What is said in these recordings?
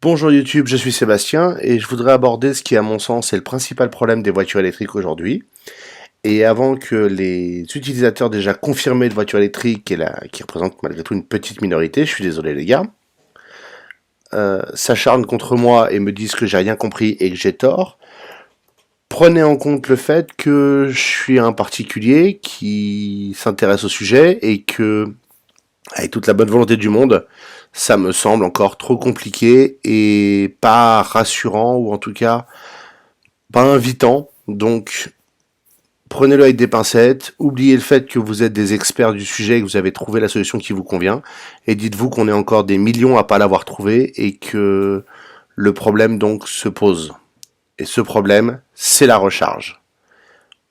Bonjour YouTube, je suis Sébastien et je voudrais aborder ce qui à mon sens est le principal problème des voitures électriques aujourd'hui. Et avant que les utilisateurs déjà confirmés de voitures électriques qui représentent malgré tout une petite minorité, je suis désolé les gars, s'acharnent contre moi et me disent que j'ai rien compris et que j'ai tort, prenez en compte le fait que je suis un particulier qui s'intéresse au sujet et que, avec toute la bonne volonté du monde, ça me semble encore trop compliqué et pas rassurant, ou en tout cas pas invitant. Donc prenez-le avec des pincettes, oubliez le fait que vous êtes des experts du sujet et que vous avez trouvé la solution qui vous convient, et dites-vous qu'on est encore des millions à pas l'avoir trouvé et que le problème donc se pose. Et ce problème, c'est la recharge.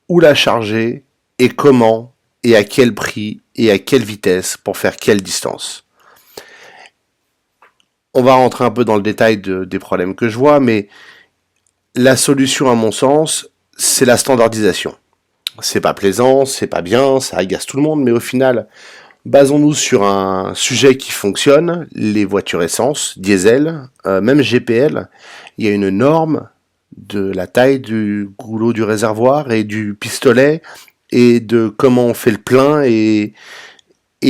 Où la charger, et comment, et à quel prix, et à quelle vitesse, pour faire quelle distance. On va rentrer un peu dans le détail des problèmes que je vois, mais la solution à mon sens, c'est la standardisation. C'est pas plaisant, c'est pas bien, ça agace tout le monde, mais au final, basons-nous sur un sujet qui fonctionne, les voitures essence, diesel, même GPL. Il y a une norme de la taille du goulot du réservoir et du pistolet et de comment on fait le plein et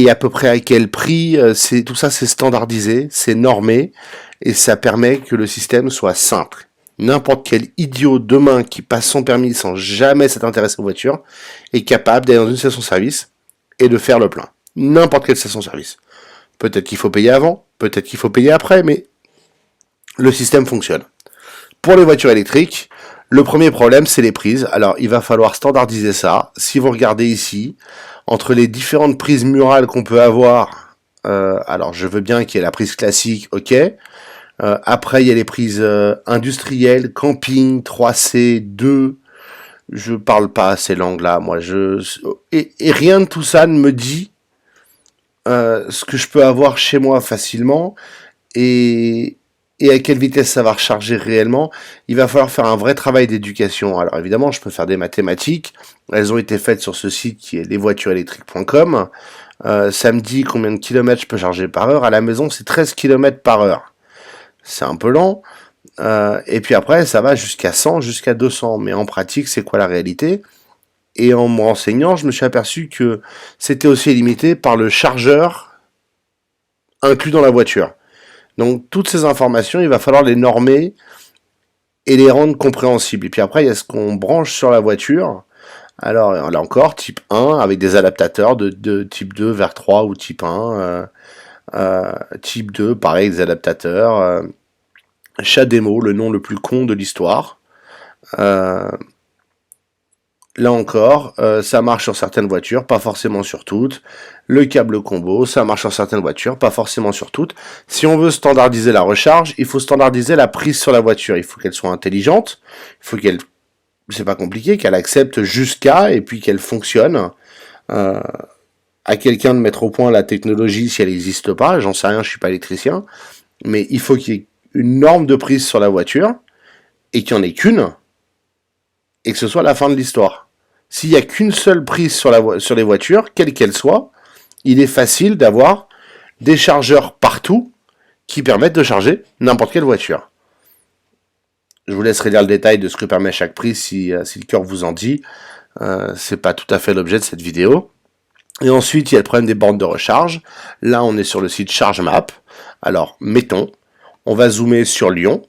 à peu près à quel prix. Tout ça, c'est standardisé, c'est normé et ça permet que le système soit simple. N'importe quel idiot demain qui passe son permis sans jamais s'être intéressé aux voitures est capable d'aller dans une station-service et de faire le plein. N'importe quelle station-service. Peut-être qu'il faut payer avant, peut-être qu'il faut payer après, mais le système fonctionne. Pour les voitures électriques, le premier problème, c'est les prises. Alors, il va falloir standardiser ça. Si vous regardez ici, entre les différentes prises murales qu'on peut avoir, alors je veux bien qu'il y ait la prise classique, ok. Après, il y a les prises industrielles, camping, 3C, 2. Je parle pas ces langues-là, moi. Et rien de tout ça ne me dit ce que je peux avoir chez moi facilement et, et à quelle vitesse ça va recharger réellement. Il va falloir faire un vrai travail d'éducation. Alors évidemment, je peux faire des mathématiques. Elles ont été faites sur ce site qui est lesvoituresélectriques.com. Ça me dit combien de kilomètres je peux charger par heure. À la maison, c'est 13 kilomètres par heure. C'est un peu lent. Et puis après, ça va jusqu'à 100, jusqu'à 200. Mais en pratique, c'est quoi la réalité? Et en me renseignant, je me suis aperçu que c'était aussi limité par le chargeur inclus dans la voiture. Donc toutes ces informations, il va falloir les normer et les rendre compréhensibles. Et puis après, il y a ce qu'on branche sur la voiture. Alors là encore, type 1 avec des adaptateurs de type 2 vers 3 ou type 1. Type 2, pareil, des adaptateurs. Chademo, le nom le plus con de l'histoire. Là encore, ça marche sur certaines voitures, pas forcément sur toutes. Le câble combo, ça marche sur certaines voitures, pas forcément sur toutes. Si on veut standardiser la recharge, il faut standardiser la prise sur la voiture. Il faut qu'elle soit intelligente, il faut qu'elle, c'est pas compliqué, qu'elle accepte jusqu'à et puis qu'elle fonctionne. À quelqu'un de mettre au point la technologie si elle n'existe pas, j'en sais rien, je suis pas électricien, mais il faut qu'il y ait une norme de prise sur la voiture et qu'il n'y en ait qu'une et que ce soit la fin de l'histoire. S'il n'y a qu'une seule prise sur les voitures, quelle qu'elle soit, il est facile d'avoir des chargeurs partout qui permettent de charger n'importe quelle voiture. Je vous laisserai lire le détail de ce que permet chaque prise si le cœur vous en dit. C'est pas tout à fait l'objet de cette vidéo. Et ensuite, il y a le problème des bornes de recharge. Là, on est sur le site ChargeMap. Alors, mettons, on va zoomer sur Lyon,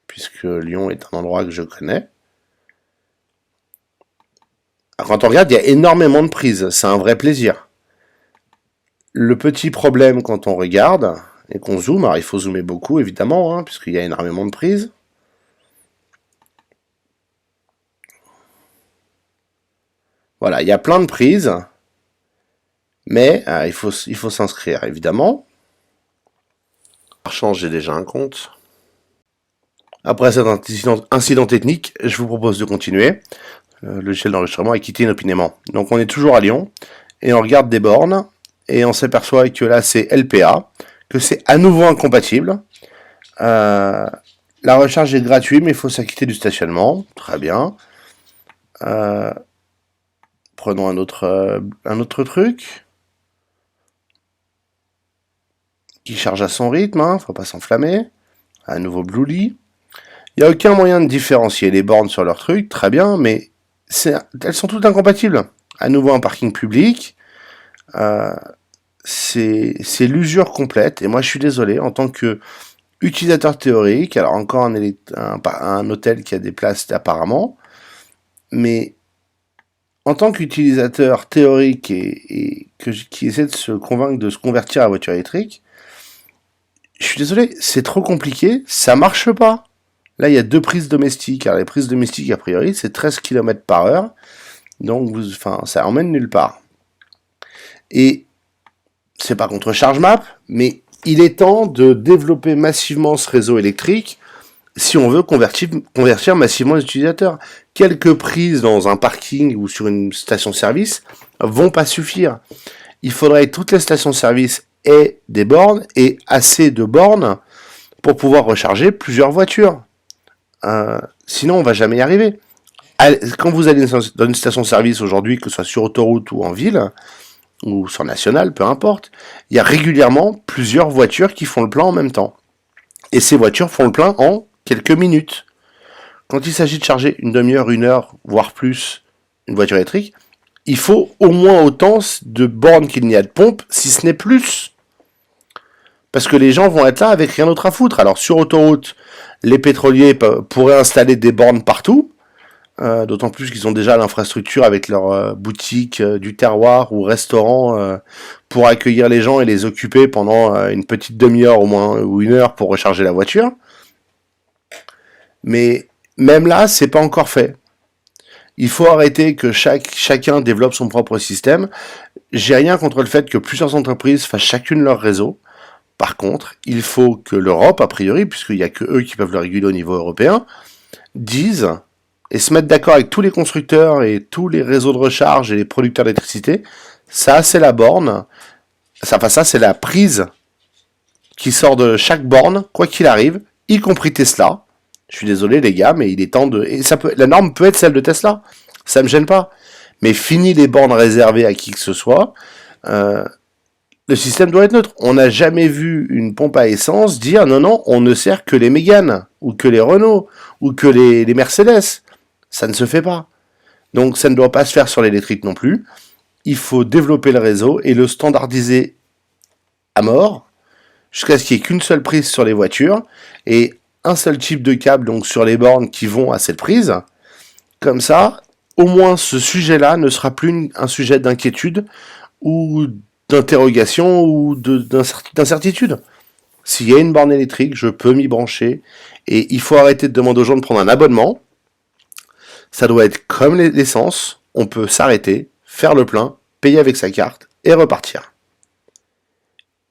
puisque Lyon est un endroit que je connais. Quand on regarde, il y a énormément de prises. C'est un vrai plaisir. Le petit problème quand on regarde et qu'on zoome, alors il faut zoomer beaucoup évidemment, hein, puisqu'il y a énormément de prises. Voilà, il y a plein de prises, mais il faut s'inscrire évidemment. Marchand, j'ai déjà un compte. Après cet incident technique, je vous propose de continuer. Le logiciel d'enregistrement est quitté inopinément. Donc on est toujours à Lyon, et on regarde des bornes, et on s'aperçoit que là c'est LPA, que c'est à nouveau incompatible. La recharge est gratuite, mais il faut s'acquitter du stationnement. Très bien. Prenons un autre truc. Qui charge à son rythme, hein, faut pas s'enflammer. un nouveau Bluely. Il n'y a aucun moyen de différencier les bornes sur leur truc, très bien, mais elles sont toutes incompatibles. À nouveau un parking public, c'est l'usure complète, et moi je suis désolé, en tant que utilisateur théorique, alors encore un hôtel qui a des places apparemment, mais en tant qu'utilisateur théorique qui essaie de se convaincre de se convertir à la voiture électrique, je suis désolé, c'est trop compliqué, ça marche pas. Là, il y a 2 prises domestiques. Alors, les prises domestiques, a priori, c'est 13 km par heure. Donc, ça emmène nulle part. Et c'est pas contre ChargeMap, mais il est temps de développer massivement ce réseau électrique si on veut convertir massivement les utilisateurs. Quelques prises dans un parking ou sur une station-service vont pas suffire. Il faudrait que toutes les stations-service aient des bornes et assez de bornes pour pouvoir recharger plusieurs voitures. Sinon, on va jamais y arriver. Quand vous allez dans une station-service aujourd'hui, que ce soit sur autoroute ou en ville, ou sur nationale, peu importe, il y a régulièrement plusieurs voitures qui font le plein en même temps. Et ces voitures font le plein en quelques minutes. Quand il s'agit de charger une demi-heure, 1 heure, voire plus, une voiture électrique, il faut au moins autant de bornes qu'il n'y a de pompes, si ce n'est plus. Parce que les gens vont être là avec rien d'autre à foutre. Alors sur autoroute, les pétroliers pourraient installer des bornes partout, d'autant plus qu'ils ont déjà l'infrastructure avec leur boutique du terroir ou restaurant pour accueillir les gens et les occuper pendant une petite demi-heure au moins ou 1 heure pour recharger la voiture. Mais même là, c'est pas encore fait. Il faut arrêter que chacun développe son propre système. J'ai rien contre le fait que plusieurs entreprises fassent chacune leur réseau. Par contre, il faut que l'Europe, a priori, puisqu'il n'y a que eux qui peuvent le réguler au niveau européen, disent et se mettent d'accord avec tous les constructeurs et tous les réseaux de recharge et les producteurs d'électricité. Ça, c'est la borne. Ça, c'est la prise qui sort de chaque borne, quoi qu'il arrive, y compris Tesla. Je suis désolé les gars, mais il est temps de... Et la norme peut être celle de Tesla. Ça me gêne pas. Mais fini les bornes réservées à qui que ce soit. Le système doit être neutre. On n'a jamais vu une pompe à essence dire non, on ne sert que les Mégane, ou que les Renault, ou que les Mercedes. Ça ne se fait pas. Donc ça ne doit pas se faire sur l'électrique non plus. Il faut développer le réseau et le standardiser à mort, jusqu'à ce qu'il n'y ait qu'une seule prise sur les voitures, et un seul type de câble donc sur les bornes qui vont à cette prise. Comme ça, au moins ce sujet-là ne sera plus un sujet d'inquiétude, ou d'interrogation ou d'incertitude. S'il y a une borne électrique, je peux m'y brancher, et il faut arrêter de demander aux gens de prendre un abonnement. Ça doit être comme l'essence, on peut s'arrêter, faire le plein, payer avec sa carte et repartir.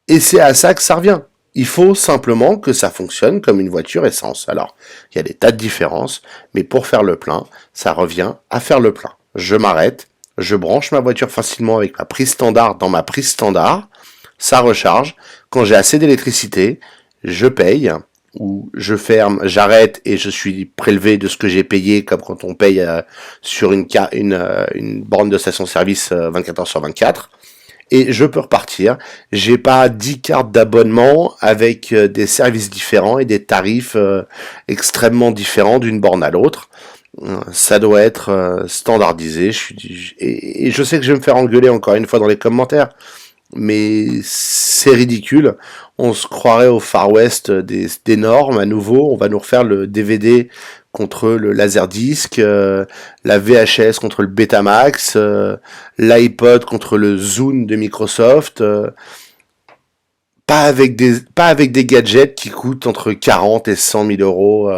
Et c'est à ça que ça revient. Il faut simplement que ça fonctionne comme une voiture essence. Alors, il y a des tas de différences, mais pour faire le plein, ça revient à faire le plein. Je m'arrête, je branche ma voiture facilement avec ma prise standard dans ma prise standard, ça recharge. Quand j'ai assez d'électricité, je paye, ou je ferme, j'arrête et je suis prélevé de ce que j'ai payé, comme quand on paye sur une borne de station-service 24 heures sur 24. Et je peux repartir. J'ai pas 10 cartes d'abonnement avec des services différents et des tarifs extrêmement différents d'une borne à l'autre. Ça doit être standardisé. Et je sais que je vais me faire engueuler encore une fois dans les commentaires, mais c'est ridicule. On se croirait au Far West des normes à nouveau. On va nous refaire le DVD contre le Laserdisc, la VHS contre le Betamax, l'iPod contre le Zune de Microsoft. Pas avec des gadgets qui coûtent entre 40 et 100 000 euros,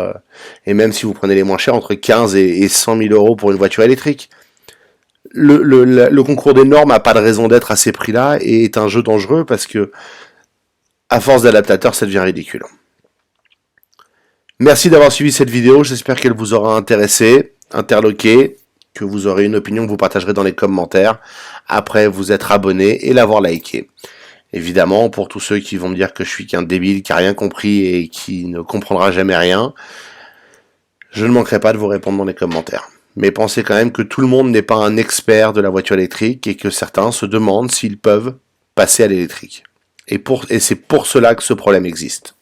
et même si vous prenez les moins chers, entre 15 et 100 000 euros pour une voiture électrique. Le concours des normes n'a pas de raison d'être à ces prix-là et est un jeu dangereux parce que, à force d'adaptateurs, ça devient ridicule. Merci d'avoir suivi cette vidéo, j'espère qu'elle vous aura intéressé, interloqué, que vous aurez une opinion que vous partagerez dans les commentaires, après vous être abonné et l'avoir liké. Évidemment, pour tous ceux qui vont me dire que je suis qu'un débile, qui n'a rien compris et qui ne comprendra jamais rien, je ne manquerai pas de vous répondre dans les commentaires. Mais pensez quand même que tout le monde n'est pas un expert de la voiture électrique et que certains se demandent s'ils peuvent passer à l'électrique. Et c'est pour cela que ce problème existe.